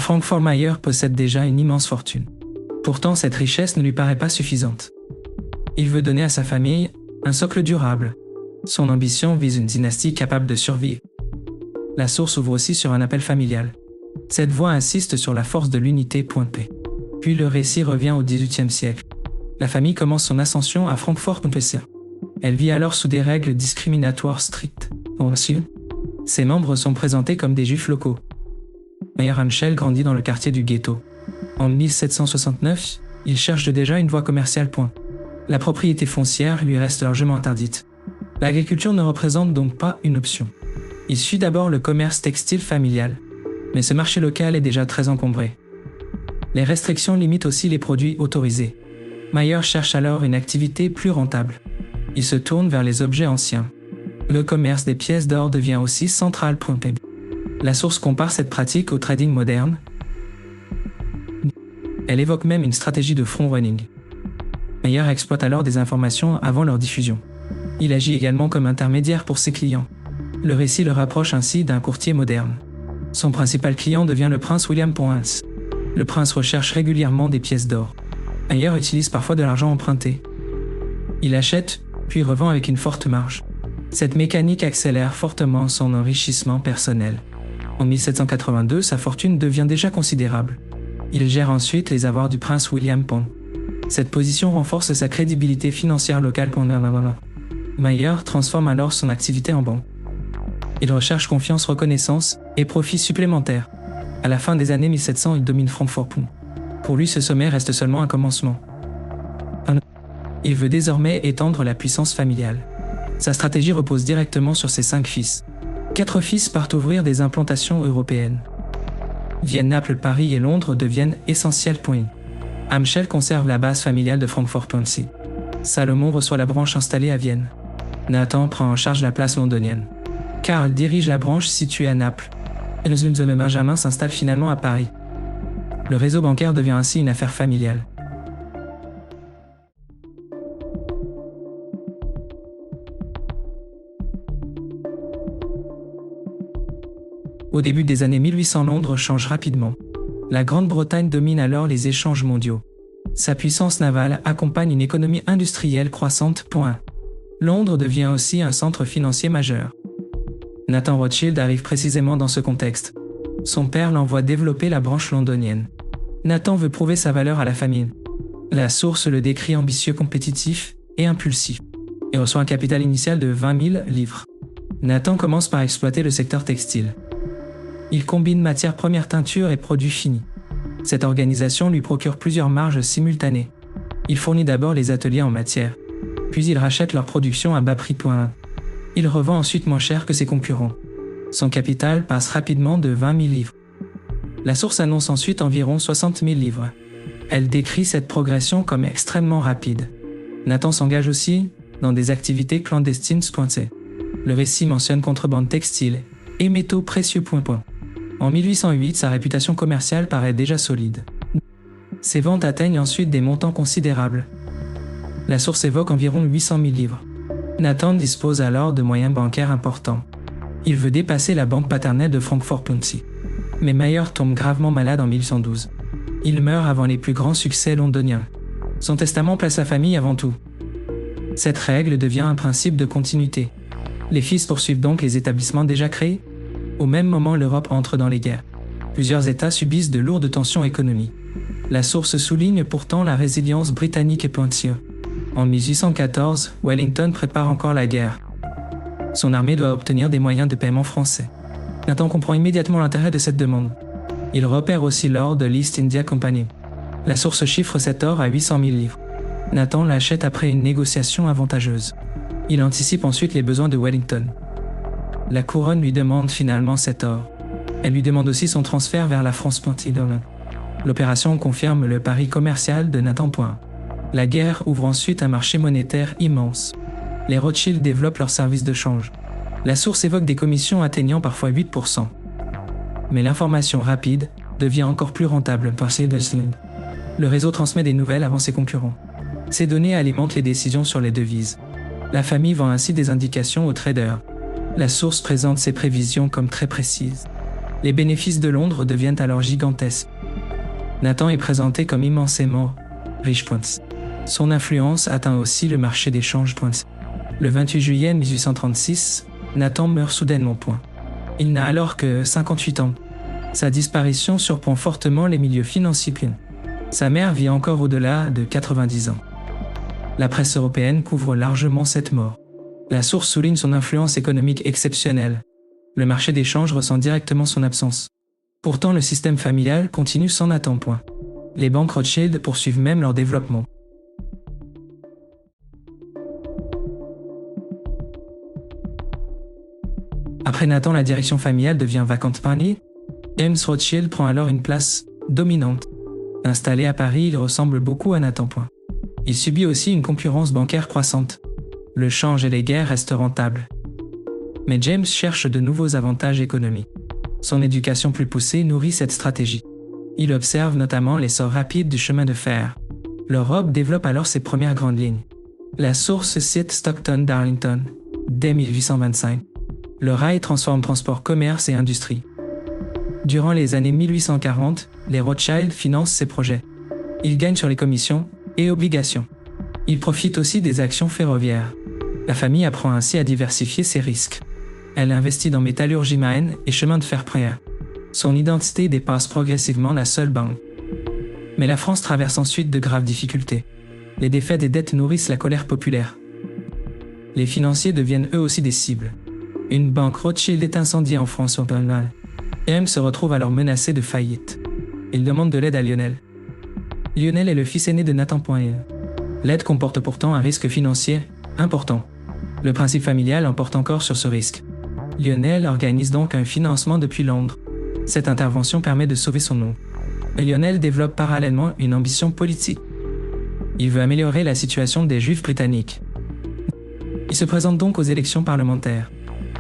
Francfort Mayer possède déjà une immense fortune. Pourtant, cette richesse ne lui paraît pas suffisante. Il veut donner à sa famille un socle durable. Son ambition vise une dynastie capable de survivre. La source ouvre aussi sur un appel familial. Cette voix insiste sur la force de l'unité. Puis le récit revient au XVIIIe siècle. La famille commence son ascension à Francfort. Elle vit alors sous des règles discriminatoires strictes. Ses membres sont présentés comme des juifs locaux. Meyer Amschel grandit dans le quartier du ghetto. En 1769, il cherche déjà une voie commerciale. La propriété foncière lui reste largement interdite. L'agriculture ne représente donc pas une option. Il suit d'abord le commerce textile familial. Mais ce marché local est déjà très encombré. Les restrictions limitent aussi les produits autorisés. Mayer cherche alors une activité plus rentable. Il se tourne vers les objets anciens. Le commerce des pièces d'or devient aussi central. La source compare cette pratique au trading moderne. Elle évoque même une stratégie de front-running. Mayer exploite alors des informations avant leur diffusion. Il agit également comme intermédiaire pour ses clients. Le récit le rapproche ainsi d'un courtier moderne. Son principal client devient le prince William Pons. Le prince recherche régulièrement des pièces d'or. Mayer utilise parfois de l'argent emprunté. Il achète, puis revend avec une forte marge. Cette mécanique accélère fortement son enrichissement personnel. En 1782, sa fortune devient déjà considérable. Il gère ensuite les avoirs du prince William Pons. Cette position renforce sa crédibilité financière locale. Mayer transforme alors son activité en banque. Il recherche confiance, reconnaissance et profits supplémentaires. À la fin des années 1700, il domine Francfort. Pour lui, ce sommet reste seulement un commencement. Il veut désormais étendre la puissance familiale. Sa stratégie repose directement sur ses 5 fils. 4 fils partent ouvrir des implantations européennes. Vienne, Naples, Paris et Londres deviennent essentiels. Amschel conserve la base familiale de Francfort. Salomon reçoit la branche installée à Vienne. Nathan prend en charge la place londonienne. Karl dirige la branche située à Naples. Et le Benjamin s'installe finalement à Paris. Le réseau bancaire devient ainsi une affaire familiale. Au début des années 1800, Londres change rapidement. La Grande-Bretagne domine alors les échanges mondiaux. Sa puissance navale accompagne une économie industrielle croissante. Londres devient aussi un centre financier majeur. Nathan Rothschild arrive précisément dans ce contexte. Son père l'envoie développer la branche londonienne. Nathan veut prouver sa valeur à la famille. La source le décrit ambitieux, compétitif et impulsif. Il reçoit un capital initial de 20 000 livres. Nathan commence par exploiter le secteur textile. Il combine matières premières, teintures et produits finis. Cette organisation lui procure plusieurs marges simultanées. Il fournit d'abord les ateliers en matière, puis il rachète leur production à bas prix. Il revend ensuite moins cher que ses concurrents. Son capital passe rapidement de 20 000 livres. La source annonce ensuite environ 60 000 livres. Elle décrit cette progression comme extrêmement rapide. Nathan s'engage aussi dans des activités clandestines. Le récit mentionne contrebande textile et métaux précieux. En 1808, sa réputation commerciale paraît déjà solide. Ses ventes atteignent ensuite des montants considérables. La source évoque environ 800 000 livres. Nathan dispose alors de moyens bancaires importants. Il veut dépasser la banque paternelle de Francfort. Mais Mayer tombe gravement malade en 1812. Il meurt avant les plus grands succès londoniens. Son testament place la famille avant tout. Cette règle devient un principe de continuité. Les fils poursuivent donc les établissements déjà créés. Au même moment, l'Europe entre dans les guerres. Plusieurs États subissent de lourdes tensions économiques. La source souligne pourtant la résilience britannique et pointilleuse. En 1814, Wellington prépare encore la guerre. Son armée doit obtenir des moyens de paiement français. Nathan comprend immédiatement l'intérêt de cette demande. Il repère aussi l'or de l'East India Company. La source chiffre cet or à 800 000 livres. Nathan l'achète après une négociation avantageuse. Il anticipe ensuite les besoins de Wellington. La couronne lui demande finalement cet or. Elle lui demande aussi son transfert vers la France. L'opération confirme le pari commercial de Nathan. La guerre ouvre ensuite un marché monétaire immense. Les Rothschild développent leurs services de change. La source évoque des commissions atteignant parfois 8%. Mais l'information rapide devient encore plus rentable par Silverstein. Le réseau transmet des nouvelles avant ses concurrents. Ces données alimentent les décisions sur les devises. La famille vend ainsi des indications aux traders. La source présente ses prévisions comme très précises. Les bénéfices de Londres deviennent alors gigantesques. Nathan est présenté comme immensément riche. Son influence atteint aussi le marché des changes. Le 28 juillet 1836, Nathan meurt soudainement. Il n'a alors que 58 ans. Sa disparition surprend fortement les milieux financiers. Sa mère vit encore au-delà de 90 ans. La presse européenne couvre largement cette mort. La source souligne son influence économique exceptionnelle. Le marché des changes ressent directement son absence. Pourtant, le système familial continue sans Nathan. Les banques Rothschild poursuivent même leur développement. Après Nathan, la direction familiale devient vacante. James Rothschild prend alors une place dominante. Installé à Paris, il ressemble beaucoup à Nathan. Il subit aussi une concurrence bancaire croissante. Le change et les guerres restent rentables. Mais James cherche de nouveaux avantages économiques. Son éducation plus poussée nourrit cette stratégie. Il observe notamment l'essor rapide du chemin de fer. L'Europe développe alors ses premières grandes lignes. La source cite Stockton-Darlington, dès 1825. Le rail transforme transport, commerce et industrie. Durant les années 1840, les Rothschild financent ces projets. Ils gagnent sur les commissions et obligations. Ils profitent aussi des actions ferroviaires. La famille apprend ainsi à diversifier ses risques. Elle investit dans métallurgie marine et chemin de fer primaire. Son identité dépasse progressivement la seule banque. Mais la France traverse ensuite de graves difficultés. Les défaites et dettes nourrissent la colère populaire. Les financiers deviennent eux aussi des cibles. Une banque Rothschild est incendiée en France orientale. James se retrouve alors menacé de faillite. Il demande de l'aide à Lionel. Lionel est le fils aîné de Nathan. L'aide comporte pourtant un risque financier important. Le principe familial emporte encore sur ce risque. Lionel organise donc un financement depuis Londres. Cette intervention permet de sauver son nom. Mais Lionel développe parallèlement une ambition politique. Il veut améliorer la situation des Juifs britanniques. Il se présente donc aux élections parlementaires.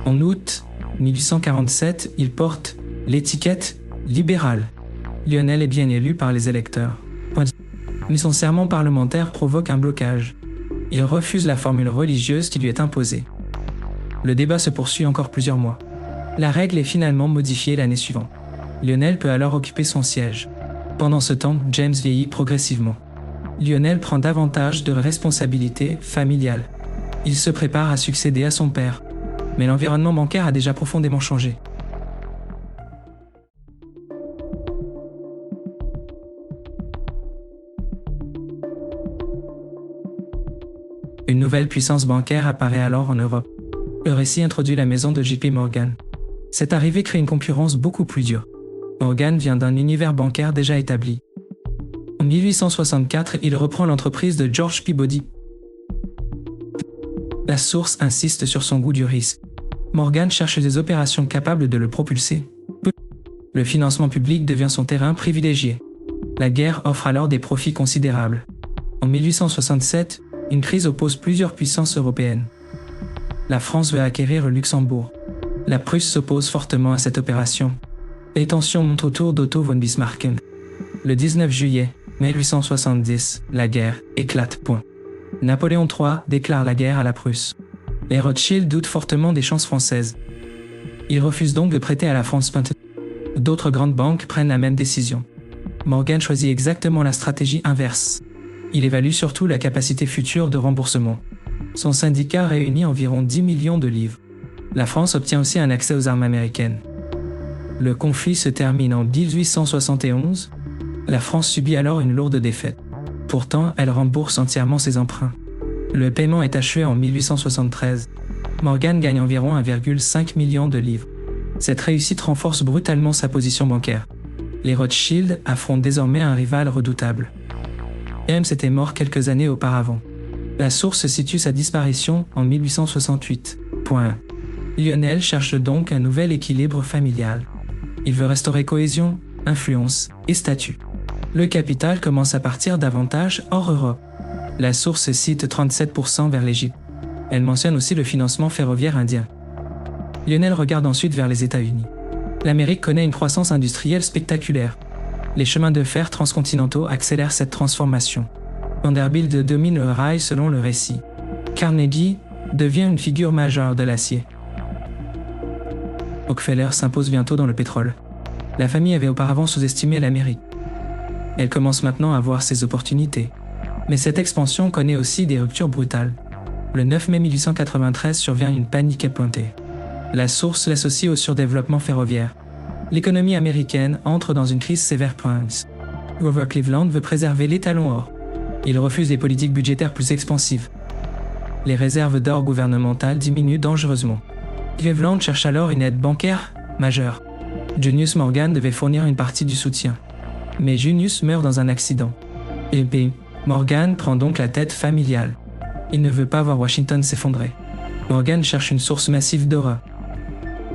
En août 1847, il porte l'étiquette libérale. Lionel est bien élu par les électeurs. Mais son serment parlementaire provoque un blocage. Il refuse la formule religieuse qui lui est imposée. Le débat se poursuit encore plusieurs mois. La règle est finalement modifiée l'année suivante. Lionel peut alors occuper son siège. Pendant ce temps, James vieillit progressivement. Lionel prend davantage de responsabilités familiales. Il se prépare à succéder à son père. Mais l'environnement bancaire a déjà profondément changé. Une nouvelle puissance bancaire apparaît alors en Europe. Le récit introduit la maison de JP Morgan. Cette arrivée crée une concurrence beaucoup plus dure. Morgan vient d'un univers bancaire déjà établi. En 1864, il reprend l'entreprise de George Peabody. La source insiste sur son goût du risque. Morgan cherche des opérations capables de le propulser. Le financement public devient son terrain privilégié. La guerre offre alors des profits considérables. En 1867, une crise oppose plusieurs puissances européennes. La France veut acquérir le Luxembourg. La Prusse s'oppose fortement à cette opération. Les tensions montent autour d'Otto von Bismarck. Le 19 juillet 1870, la guerre éclate. Napoléon III déclare la guerre à la Prusse. Les Rothschild doutent fortement des chances françaises. Ils refusent donc de prêter à la France. D'autres grandes banques prennent la même décision. Morgan choisit exactement la stratégie inverse. Il évalue surtout la capacité future de remboursement. Son syndicat réunit environ 10 millions de livres. La France obtient aussi un accès aux armes américaines. Le conflit se termine en 1871. La France subit alors une lourde défaite. Pourtant, elle rembourse entièrement ses emprunts. Le paiement est achevé en 1873. Morgan gagne environ 1,5 million de livres. Cette réussite renforce brutalement sa position bancaire. Les Rothschild affrontent désormais un rival redoutable. James était mort quelques années auparavant. La source situe sa disparition en 1868. Lionel cherche donc un nouvel équilibre familial. Il veut restaurer cohésion, influence et statut. Le capital commence à partir davantage hors Europe. La source cite 37% vers l'Égypte. Elle mentionne aussi le financement ferroviaire indien. Lionel regarde ensuite vers les États-Unis. L'Amérique connaît une croissance industrielle spectaculaire. Les chemins de fer transcontinentaux accélèrent cette transformation. Vanderbilt domine le rail selon le récit. Carnegie devient une figure majeure de l'acier. Rockefeller s'impose bientôt dans le pétrole. La famille avait auparavant sous-estimé l'Amérique. Elle commence maintenant à voir ses opportunités. Mais cette expansion connaît aussi des ruptures brutales. Le 9 mai 1893 survient une panique épointée. La source l'associe au surdéveloppement ferroviaire. L'économie américaine entre dans une crise sévère. Grover Cleveland veut préserver l'étalon or. Il refuse les politiques budgétaires plus expansives. Les réserves d'or gouvernementales diminuent dangereusement. Cleveland cherche alors une aide bancaire majeure. Junius Morgan devait fournir une partie du soutien. Mais Junius meurt dans un accident. Et Morgan prend donc la tête familiale. Il ne veut pas voir Washington s'effondrer. Morgan cherche une source massive d'or.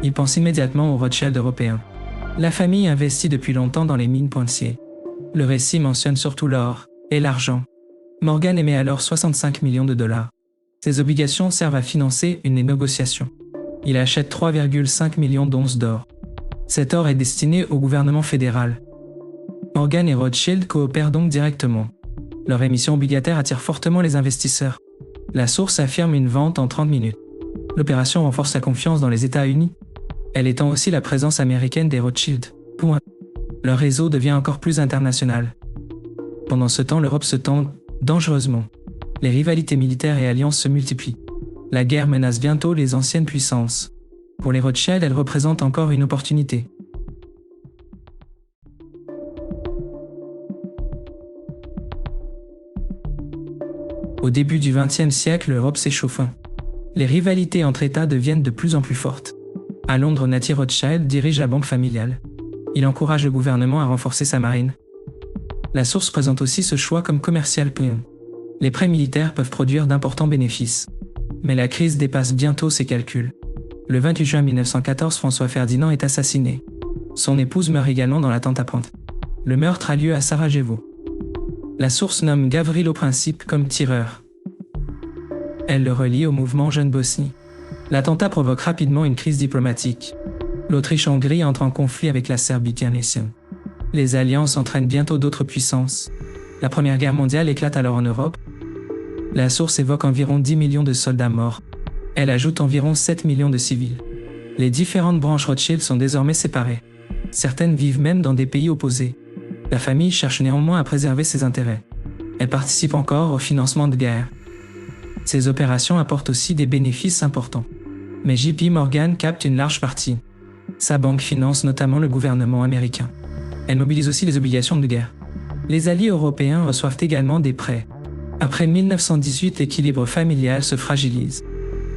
Il pense immédiatement aux Rothschild européens. La famille investit depuis longtemps dans les mines Poincier. Le récit mentionne surtout l'or et l'argent. Morgan émet alors 65 millions de dollars. Ces obligations servent à financer une négociation. Il achète 3,5 millions d'onces d'or. Cet or est destiné au gouvernement fédéral. Morgan et Rothschild coopèrent donc directement. Leur émission obligataire attire fortement les investisseurs. La source affirme une vente en 30 minutes. L'opération renforce la confiance dans les États-Unis. Elle étend aussi la présence américaine des Rothschild. Leur réseau devient encore plus international. Pendant ce temps, l'Europe se tend dangereusement. Les rivalités militaires et alliances se multiplient. La guerre menace bientôt les anciennes puissances. Pour les Rothschild, elle représente encore une opportunité. Au début du XXe siècle, l'Europe s'échauffe. Les rivalités entre États deviennent de plus en plus fortes. À Londres, Natty Rothschild dirige la banque familiale. Il encourage le gouvernement à renforcer sa marine. La source présente aussi ce choix comme commercial. Les prêts militaires peuvent produire d'importants bénéfices. Mais la crise dépasse bientôt ses calculs. Le 28 juin 1914, François Ferdinand est assassiné. Son épouse meurt également dans l'attentat Pente. Le meurtre a lieu à Sarajevo. La source nomme Gavrilo Princip comme tireur. Elle le relie au mouvement Jeune Bosnie. L'attentat provoque rapidement une crise diplomatique. L'Autriche-Hongrie entre en conflit avec la Serbie. Les alliances entraînent bientôt d'autres puissances. La Première Guerre mondiale éclate alors en Europe. La source évoque environ 10 millions de soldats morts. Elle ajoute environ 7 millions de civils. Les différentes branches Rothschild sont désormais séparées. Certaines vivent même dans des pays opposés. La famille cherche néanmoins à préserver ses intérêts. Elle participe encore au financement de guerre. Ces opérations apportent aussi des bénéfices importants. Mais JP Morgan capte une large partie. Sa banque finance notamment le gouvernement américain. Elle mobilise aussi les obligations de guerre. Les alliés européens reçoivent également des prêts. Après 1918, l'équilibre familial se fragilise.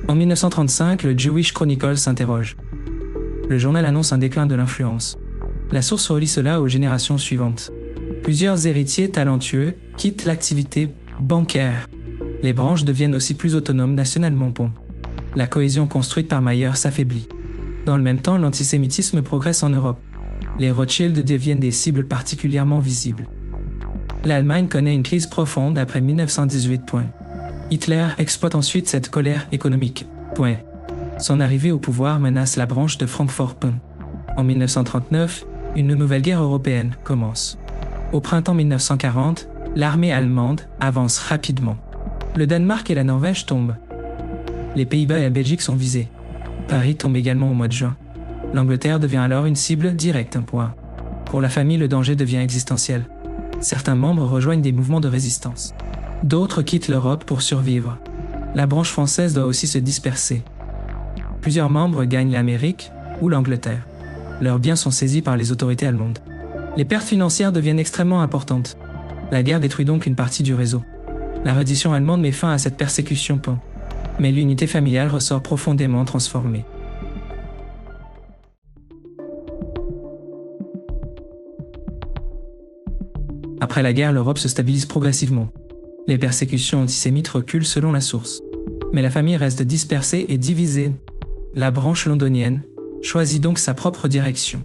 En 1935, le Jewish Chronicle s'interroge. Le journal annonce un déclin de l'influence. La source relie cela aux générations suivantes. Plusieurs héritiers talentueux quittent l'activité bancaire. Les branches deviennent aussi plus autonomes nationalement. La cohésion construite par Mayer s'affaiblit. Dans le même temps, l'antisémitisme progresse en Europe. Les Rothschild deviennent des cibles particulièrement visibles. L'Allemagne connaît une crise profonde après 1918. Hitler exploite ensuite cette colère économique. Son arrivée au pouvoir menace la branche de Francfort. En 1939, une nouvelle guerre européenne commence. Au printemps 1940, l'armée allemande avance rapidement. Le Danemark et la Norvège tombent. Les Pays-Bas et la Belgique sont visés. Paris tombe également au mois de juin. L'Angleterre devient alors une cible directe. Pour la famille, le danger devient existentiel. Certains membres rejoignent des mouvements de résistance. D'autres quittent l'Europe pour survivre. La branche française doit aussi se disperser. Plusieurs membres gagnent l'Amérique ou l'Angleterre. Leurs biens sont saisis par les autorités allemandes. Les pertes financières deviennent extrêmement importantes. La guerre détruit donc une partie du réseau. La reddition allemande met fin à cette persécution. Mais l'unité familiale ressort profondément transformée. Après la guerre, l'Europe se stabilise progressivement. Les persécutions antisémites reculent selon la source. Mais la famille reste dispersée et divisée. La branche londonienne choisit donc sa propre direction.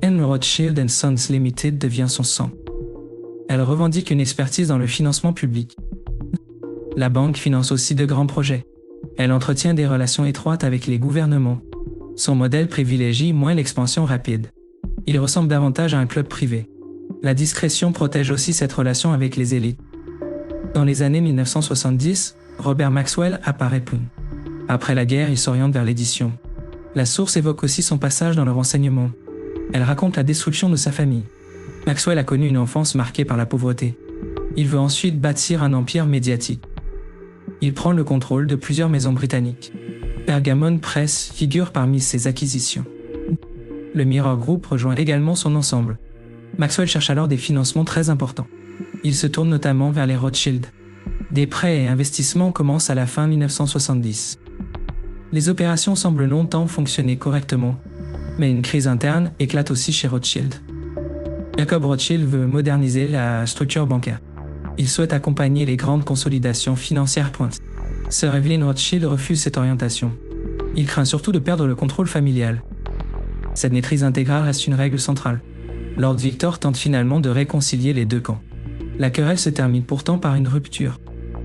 Henry Rothschild & Sons Limited devient son sang. Elle revendique une expertise dans le financement public. La banque finance aussi de grands projets. Elle entretient des relations étroites avec les gouvernements. Son modèle privilégie moins l'expansion rapide. Il ressemble davantage à un club privé. La discrétion protège aussi cette relation avec les élites. Dans les années 1970, Robert Maxwell apparaît. Après la guerre, il s'oriente vers l'édition. La source évoque aussi son passage dans le renseignement. Elle raconte la destruction de sa famille. Maxwell a connu une enfance marquée par la pauvreté. Il veut ensuite bâtir un empire médiatique. Il prend le contrôle de plusieurs maisons britanniques. Pergamon Press figure parmi ses acquisitions. Le Mirror Group rejoint également son ensemble. Maxwell cherche alors des financements très importants. Il se tourne notamment vers les Rothschild. Des prêts et investissements commencent à la fin 1970. Les opérations semblent longtemps fonctionner correctement, mais une crise interne éclate aussi chez Rothschild. Jacob Rothschild veut moderniser la structure bancaire. Il souhaite accompagner les grandes consolidations financières pointues. Sir Evelyn Rothschild refuse cette orientation. Il craint surtout de perdre le contrôle familial. Cette maîtrise intégrale reste une règle centrale. Lord Victor tente finalement de réconcilier les deux camps. La querelle se termine pourtant par une rupture.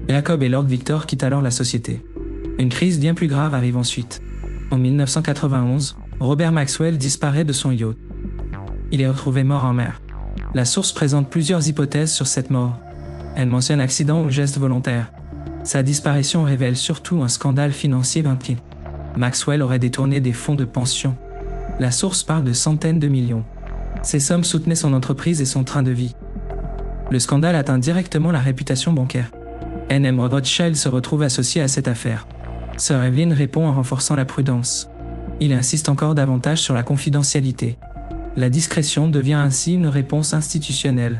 Jacob et Lord Victor quittent alors la société. Une crise bien plus grave arrive ensuite. En 1991, Robert Maxwell disparaît de son yacht. Il est retrouvé mort en mer. La source présente plusieurs hypothèses sur cette mort. Elle mentionne accident ou geste volontaire. Sa disparition révèle surtout un scandale financier impliqué. Maxwell aurait détourné des fonds de pension. La source parle de centaines de millions. Ces sommes soutenaient son entreprise et son train de vie. Le scandale atteint directement la réputation bancaire. N.M. Rothschild se retrouve associé à cette affaire. Sir Evelyn répond en renforçant la prudence. Il insiste encore davantage sur la confidentialité. La discrétion devient ainsi une réponse institutionnelle.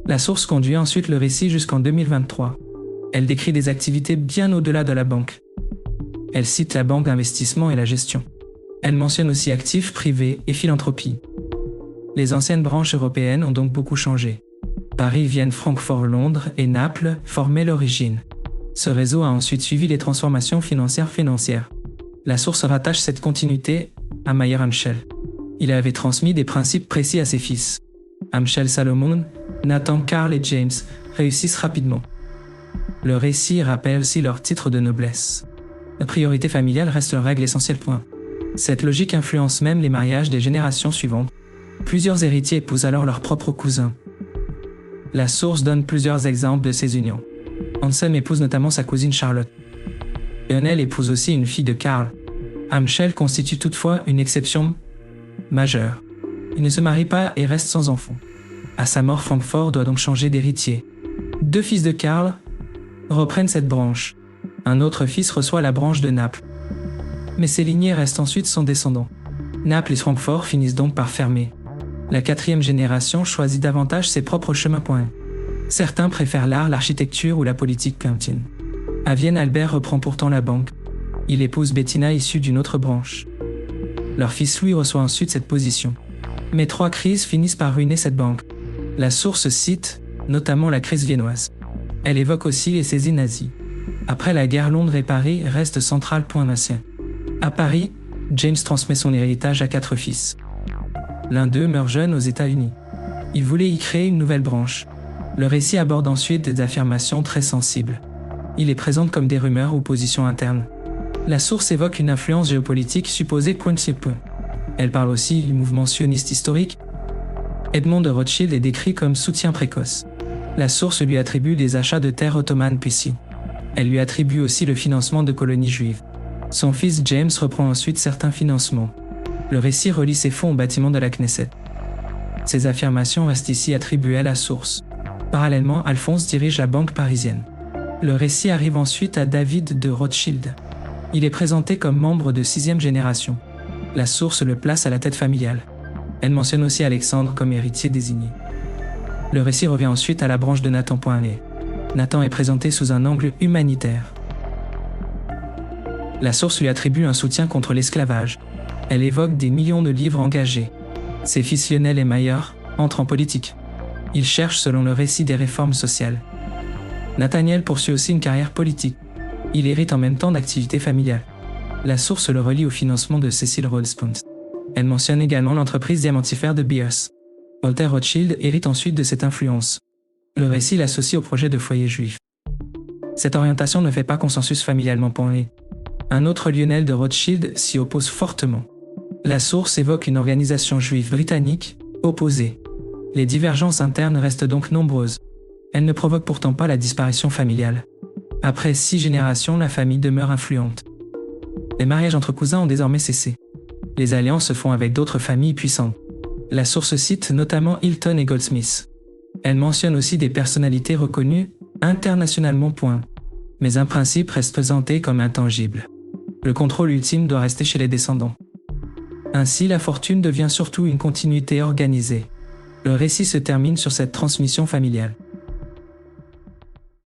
La source conduit ensuite le récit jusqu'en 2023. Elle décrit des activités bien au-delà de la banque. Elle cite la banque d'investissement et la gestion. Elle mentionne aussi actifs privés et philanthropie. Les anciennes branches européennes ont donc beaucoup changé. Paris, Vienne, Francfort, Londres et Naples formaient l'origine. Ce réseau a ensuite suivi les transformations financières. La source rattache cette continuité à Mayer Amschel. Il avait transmis des principes précis à ses fils. Amschel Salomon, Nathan, Carl et James réussissent rapidement. Le récit rappelle aussi leur titre de noblesse. La priorité familiale reste leur règle essentielle. Cette logique influence même les mariages des générations suivantes. Plusieurs héritiers épousent alors leurs propres cousins. La source donne plusieurs exemples de ces unions. Anselm épouse notamment sa cousine Charlotte. Lionel épouse aussi une fille de Karl. Amschel constitue toutefois une exception majeure. Il ne se marie pas et reste sans enfant. À sa mort, Francfort doit donc changer d'héritier. 2 fils de Karl reprennent cette branche. Un autre fils reçoit la branche de Naples. Mais ces lignées restent ensuite sans descendants. Naples et Francfort finissent donc par fermer. La 4e génération choisit davantage ses propres chemins. Certains préfèrent l'art, l'architecture ou la politique quintine. À Vienne, Albert reprend pourtant la banque. Il épouse Bettina issue d'une autre branche. Leur fils Louis reçoit ensuite cette position. Mais 3 crises finissent par ruiner cette banque. La source cite notamment la crise viennoise. Elle évoque aussi les saisies nazies. Après la guerre, Londres et Paris restent centrales. À Paris, James transmet son héritage à 4 fils. L'un d'eux meurt jeune aux États-Unis. Il voulait y créer une nouvelle branche. Le récit aborde ensuite des affirmations très sensibles. Il les présente comme des rumeurs ou positions internes. La source évoque une influence géopolitique supposée. Elle parle aussi du mouvement sioniste historique. Edmond de Rothschild est décrit comme soutien précoce. La source lui attribue des achats de terres ottomanes PC. Elle lui attribue aussi le financement de colonies juives. Son fils James reprend ensuite certains financements. Le récit relie ses fonds au bâtiment de la Knesset. Ces affirmations restent ici attribuées à la source. Parallèlement, Alphonse dirige la banque parisienne. Le récit arrive ensuite à David de Rothschild. Il est présenté comme membre de 6e génération. La source le place à la tête familiale. Elle mentionne aussi Alexandre comme héritier désigné. Le récit revient ensuite à la branche de Nathan. Nathan est présenté sous un angle humanitaire. La source lui attribue un soutien contre l'esclavage. Elle évoque des millions de livres engagés. Ses fils Lionel et Mayer entrent en politique. Ils cherchent, selon le récit, des réformes sociales. Nathaniel poursuit aussi une carrière politique. Il hérite en même temps d'activités familiales. La source le relie au financement de Cecil Rhodes. Elle mentionne également l'entreprise diamantifère de Beers. Walter Rothschild hérite ensuite de cette influence. Le récit l'associe au projet de foyer juif. Cette orientation ne fait pas consensus familialement parlé. Un autre Lionel de Rothschild s'y oppose fortement. La source évoque une organisation juive britannique opposée. Les divergences internes restent donc nombreuses. Elle ne provoque pourtant pas la disparition familiale. Après 6 générations, la famille demeure influente. Les mariages entre cousins ont désormais cessé. Les alliances se font avec d'autres familles puissantes. La source cite notamment Hilton et Goldsmith. Elle mentionne aussi des personnalités reconnues internationalement. Mais un principe reste présenté comme intangible. Le contrôle ultime doit rester chez les descendants. Ainsi, la fortune devient surtout une continuité organisée. Le récit se termine sur cette transmission familiale.